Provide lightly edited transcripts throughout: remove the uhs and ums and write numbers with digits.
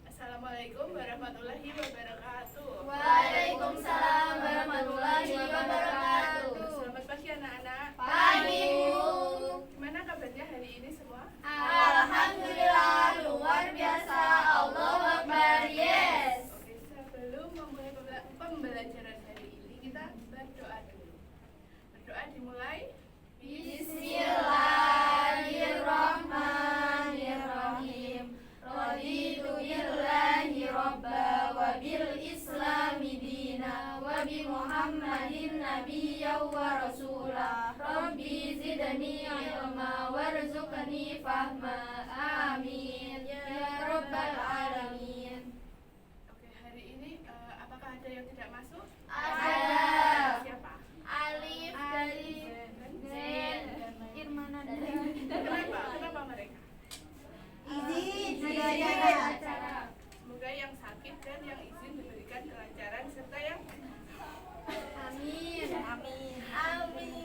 Assalamualaikum warahmatullahi wabarakatuh. Waalaikumsalam warahmatullahi wabarakatuh. Selamat pagi anak-anak. Pagi Bu. Gimana kabarnya hari ini semua? Alhamdulillah luar biasa. Allahu Akbar. Yes. Oke, sebelum memulai pembelajaran hari ini kita berdoa dulu. Berdoa dimulai. Bismillahirrahmanirrahim. Raditu billahi robba wa bil islami dina wa bi Muhammadin nabiyya wa rasula. Rabbi zidni ilma warzuqni fahma. Amin ya rabbal alamin. Oke, hari ini apakah ada yang tidak masuk? Ada. Siapa? Alif dari Zen, Irmana dari Kenapa mereka? izin acara. Semoga yang sakit dan yang izin diberikan kelancaran serta yang Amin.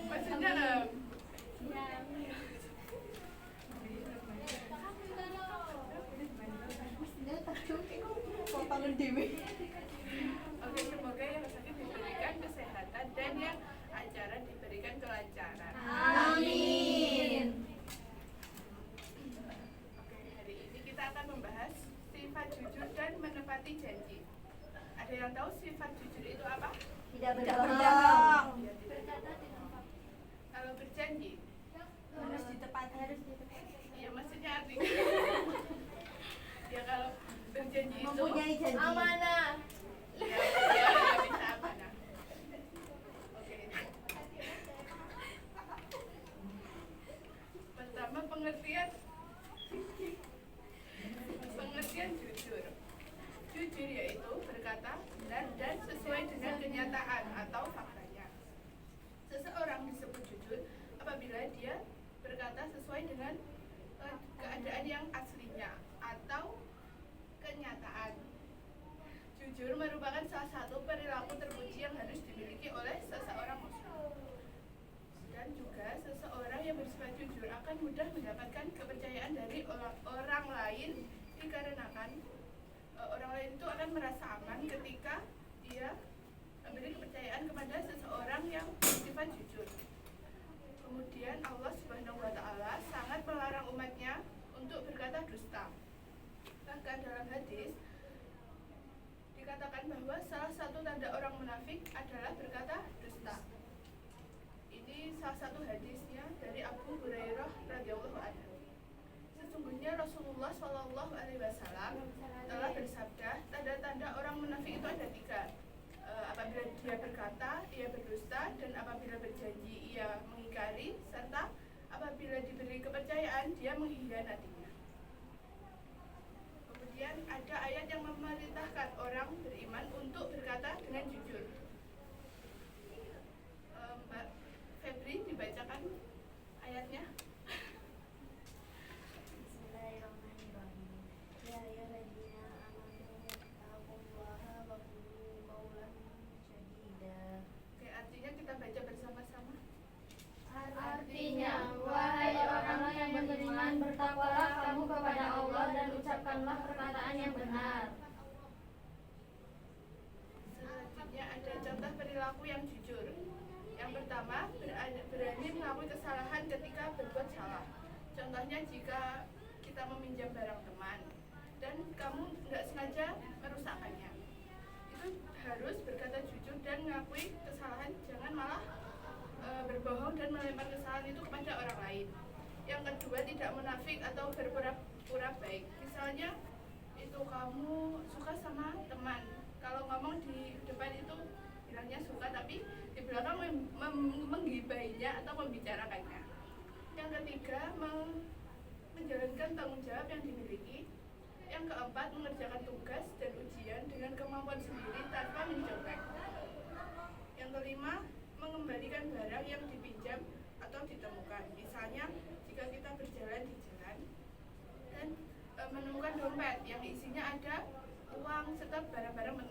maksudnya Oke, semoga yang sakit diberikan kesehatan dan yang acara diberikan kelancaran. Amin. Oke, hari ini kita akan membahas sifat jujur dan menepati janji. Ada yang tahu sifat jujur itu apa? Tidak berbohong. Ya, tidak. Kalau berjanji, Harus ditepati. ya maksudnya artinya ya kalau berjanji itu Mempunyai janji. Amanah. ya bisa amanah. Oke. Pertama, pengertian jujur. Jujur yaitu berkata benar dan sesuai dengan kenyataan atau faktanya. Seseorang disebut jujur apabila dia berkata sesuai dengan keadaan yang aslinya atau kenyataan. Jujur merupakan salah satu perilaku terpuji yang harus dimiliki oleh seseorang muslim. Dan juga seseorang yang bersifat jujur akan mudah mendapatkan kepercayaan dari orang lain dikarenakan orang lain itu akan merasa aman ketika dia memberi kepercayaan kepada seseorang yang bersifat jujur. Kemudian Allah Subhanahu wa Ta'ala sangat melarang umatnya untuk berkata dusta. Bahkan dalam hadis dikatakan bahwa salah satu tanda orang munafik adalah berkata dusta. Ini salah satu hadisnya dari Abu Hurairah radhiyallahu anhu. Sesungguhnya Rasulullah Shallallahu Alaihi Wasallam telah bersabda, tanda-tanda orang munafik itu ada 3. Apabila dia berkata, ia berdusta, dan apabila berjanji, ia mengingkari, serta apabila diberi kepercayaan, dia mengkhianatinya. Kemudian ada ayat yang memerintahkan orang beriman untuk berkata dengan jujur. Mbak Febri, dibacakan ayatnya. Bismillahirrahmanirrahim. Ya ayyuhalladzina amanu taqullaha wa qulu qawlan sadida. Oke, artinya kita baca bersama-sama. Artinya, wahai orang-orang yang beriman, bertakwalah kamu kepada Allah dan ucapkanlah perkataan yang benar. Selanjutnya ada contoh perilaku yang jujur. Yang pertama, berani mengakui kesalahan ketika berbuat salah. Contohnya jika kita meminjam barang teman dan kamu nggak sengaja merusakkannya, itu harus berkata jujur dan mengakui kesalahan, jangan malah berbohong dan melempar kesalahan itu kepada orang lain. Yang kedua, tidak munafik atau berpura-pura baik. Misalnya itu kamu suka sama teman, kalau ngomong di depan itu bilangnya suka, tapi di belakang menggibahinya atau membicarakannya. Yang ketiga, menjalankan tanggung jawab yang dimiliki. Yang keempat, mengerjakan tugas dan ujian dengan kemampuan sendiri tanpa mencontek. Yang kelima, mengembalikan barang yang dipinjam atau ditemukan. Misalnya jika kita berjalan di jalan dan menemukan dompet yang isinya ada uang serta barang-barang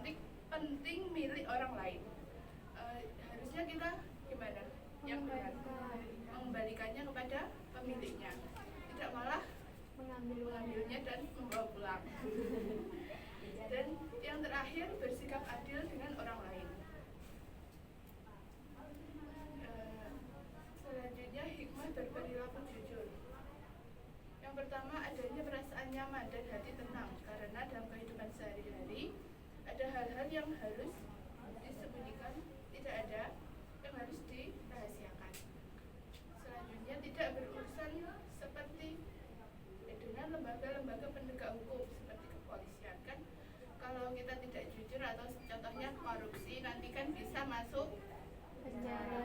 penting milik orang lain, harusnya kita gimana? Yang benar, mengembalikannya kepada pemiliknya, tidak malah mengambilnya dan membawa pulang. Dan yang terakhir, bersikap adil dengan orang lain. Selanjutnya, hikmah berperilaku jujur. Yang pertama, adanya perasaan nyaman dan hati tenang, karena dalam kehidupan sehari-hari ada hal-hal yang harus disembunyikan, tidak ada yang harus dirahasiakan. Selanjutnya, tidak berurusan seperti dengan lembaga-lembaga penegak hukum seperti kepolisian. Kan kalau kita tidak jujur atau contohnya korupsi, nanti kan bisa masuk penjara.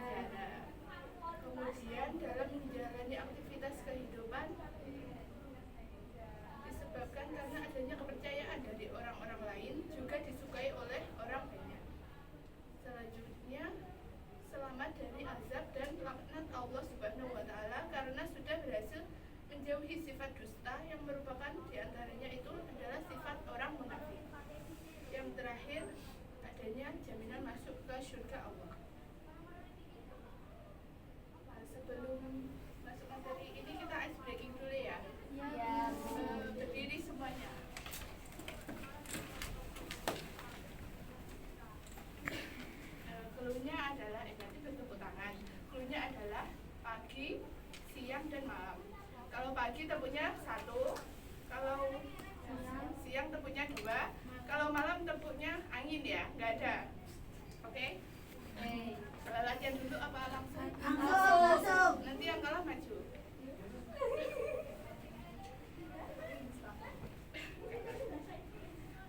Kemudian dalam menjalani aktivitas kehidupan disebabkan karena adanya kepercayaan dari orang-orang lain, juga disukai oleh orang banyak. Selanjutnya, selamat dari azab dan laknat Allah Subhanahu wa Ta'ala karena sudah berhasil menjauhi sifat dusta yang merupakan diantaranya itu adalah sifat orang munafik. Yang terakhir, adanya jaminan masuk ke surga Allah. Sebelum masuk materi ini kita ice breaking dulu ya. Berdiri semuanya. Cluenya adalah nanti bertepuk tangan. Cluenya adalah pagi, siang dan malam. Kalau pagi tepuknya 1, kalau siang tepuknya 2, kalau malam tepuknya angin ya, nggak ada. Oke? Latihan dulu apa langsung? Langsung. Nanti yang kalah maju.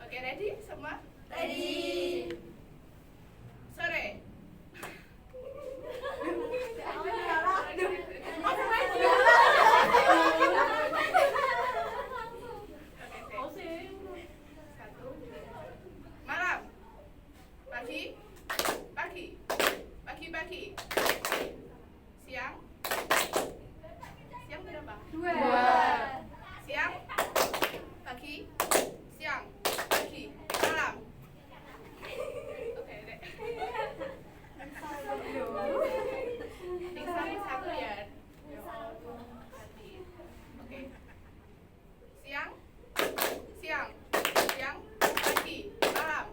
Oke, ready semua? Ready. Sore. Malam. Pagi. Pagi. Siang. Siang berapa? 2. Siang. Pagi. Siang. Pagi. Malam. Oke, deh. Tinggalnya 1 ya. Oke. Siang. Pagi. Malam.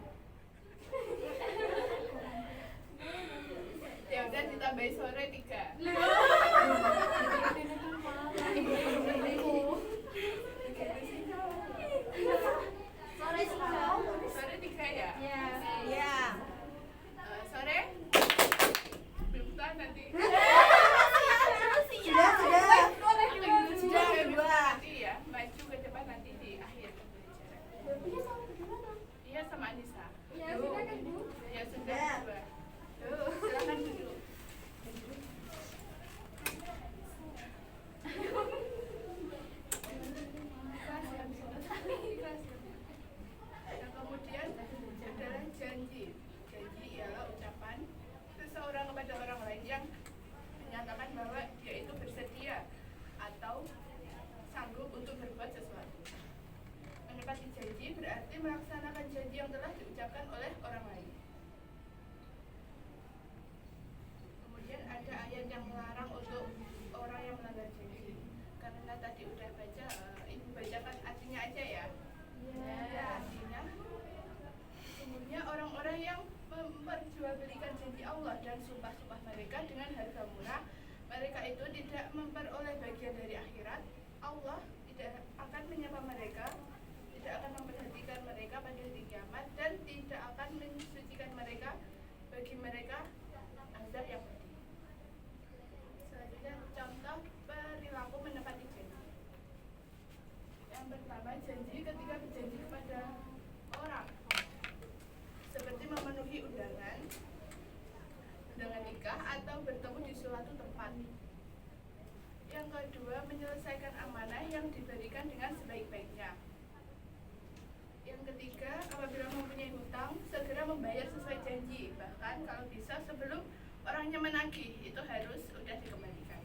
Ya udah ditambahin sore 3. Sore 3 ya? Iya. Sore? Belum tahu nanti. Sudah. Nanti ya, maju ke depan nanti di akhir pembelajaran. Iya sama Anissa. Ya sudah kan, Bu? Ya sudah. Silakan duduk. Yang kemudian adalah janji. Janji ialah ucapan seseorang kepada orang lain yang menyatakan bahwa dia itu bersedia atau sanggup untuk berbuat sesuatu. Menepati janji berarti melaksanakan janji yang telah diucapkan oleh orang lain. Kemudian ada ayat yang melarang untuk orang yang melanggar janji. Karena tadi udah baca, ibu bacakan artinya aja ya. Artinya, sesungguhnya orang-orang yang memperjualbelikan janji Allah dan sumpah-sumpah mereka dengan harga murah, mereka itu tidak memperoleh bagian dari akhirat. Allah tidak akan menyapa mereka, tidak akan memperhatikan mereka pada hari kiamat, dan tidak akan mensucikan mereka bagi mereka azab yang pedih. Selanjutnya, contoh perilaku menepati janji. Yang pertama, janji ketika berjanji kepada orang, seperti memenuhi undangan nikah atau bertemu di suatu tempat. Yang kedua, menyelesaikan amanah yang diberikan dengan sebaik-baiknya. Yang ketiga, apabila mempunyai hutang, segera membayar sesuai janji. Bahkan kalau bisa sebelum orangnya menagih, itu harus sudah dikembalikan.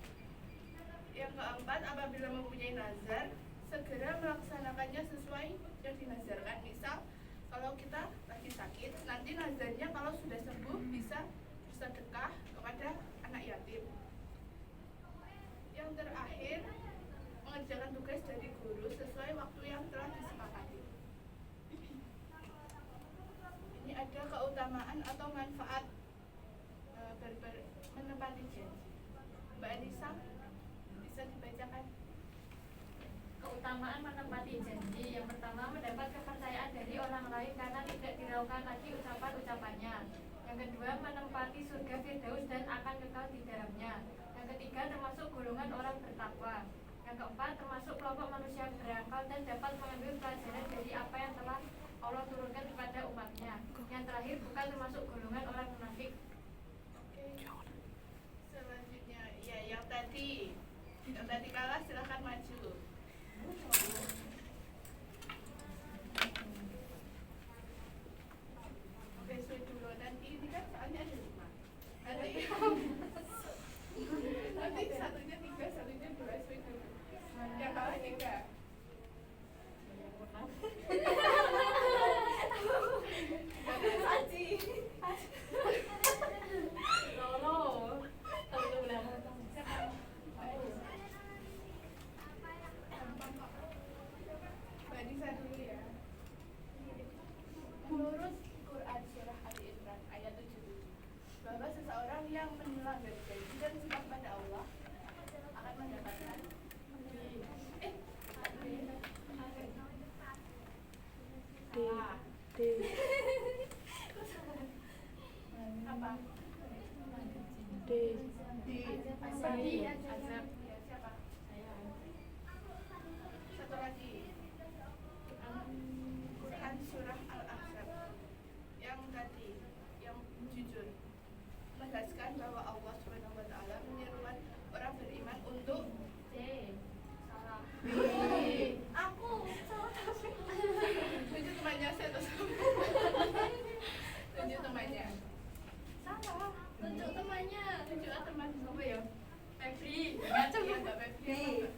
Yang keempat, apabila mempunyai nazar, segera melaksanakannya sesuai yang dinazarkan. Misal, kalau kita lagi sakit, nanti nazarnya kalau sudah sembuh bisa bersedekah kepada anak yatim. Yang terakhir, mengerjakan tugas dari guru sesuai waktu yang telah disepakati. Ini ada keutamaan atau manfaat menepati janji. Mbak Anissa, bisa dibacakan? Keutamaan menepati janji. Yang pertama, mendapat kepercayaan dari orang lain karena tidak diraukan lagi ucapan-ucapannya. Yang kedua, menempati surga Firdaus dan akan kekal di dalamnya. Yang ketiga, termasuk golongan orang bertakwa. Yang keempat, termasuk kelompok manusia berakal dan dapat mengambil pelajaran dari apa yang telah Allah turunkan kepada umatnya. Yang terakhir, bukan termasuk golongan orang munafik. Selanjutnya, ya yang tadi kalah silahkan maju. Oke, sudah dulu. Nanti ini kan soalnya ada 5. Nanti satunya 3, satunya 2, sudah dulu. Yang kalah 3. Menurut Quran surah Ali Imran ayat 77 bahwa seseorang yang melanggar janji dan sumpah pada Allah akan mendapatkan apa? Azab. Ya, siapa? Satu lagi. Quran surah Al-Ahzab yang tadi, yang jujur, menegaskan bahwa Allah Subhanahu wa taala menyerukan orang beriman untuk salah. Aku salah. Tunjuk temannya saya terus. Tunjuk temannya. Salah. Tunjuk temannya. Tunjuk teman apa ya? Febri. Ngaco ya, Mbak Febri.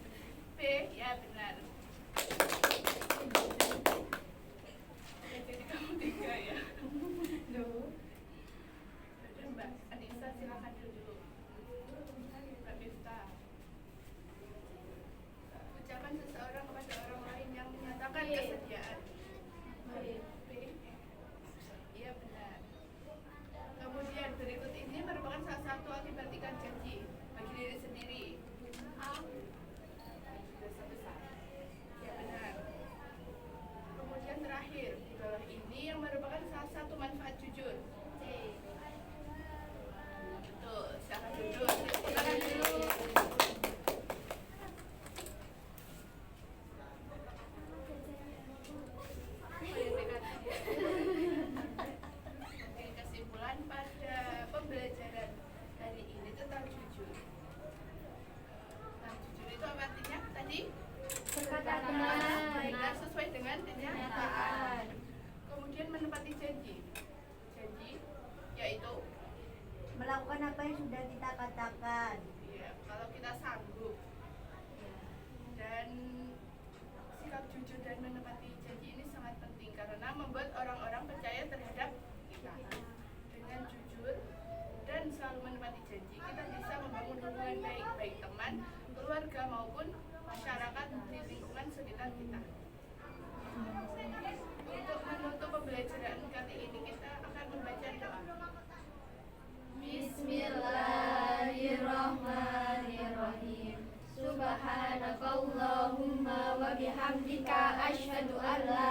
B, ya benar. Ya, jadi kamu 3 ya. Loh. Udah, Mbak Anissa silakan dulu. Mbak Miftah. Ucapan seseorang kepada orang lain yang menyatakan kesediaan. B. Iya benar. Kemudian berikut ini merupakan salah satu akibat ikat janji bagi diri sendiri. A. Dosa besar. Ya benar. Kemudian terakhir di bawah ini yang merupakan salah satu manfaat jujur. C. Betul. Silakan duduk. Silakan duduk. Oke, kesimpulan pada pembelajaran hari ini tentang jujur. Nah, jujur itu apa artinya? Tadi Berkata benar. benar sesuai dengan kenyataan. Kemudian menepati janji. Janji yaitu melakukan apa yang sudah kita katakan. ya, kalau kita sanggup. Dan sikap jujur dan menepati janji ini sangat penting karena membuat orang-orang percaya terhadap kita. Dengan jujur dan selalu menepati janji, kita bisa membangun hubungan baik, baik teman, keluarga maupun masyarakat di lingkungan sekitar kita. Untuk menutup pembelajaran kali ini kita akan membaca doa. Bismillahirrahmanirrahim. Subhanakallahumma wa bihamdika asyhadu an la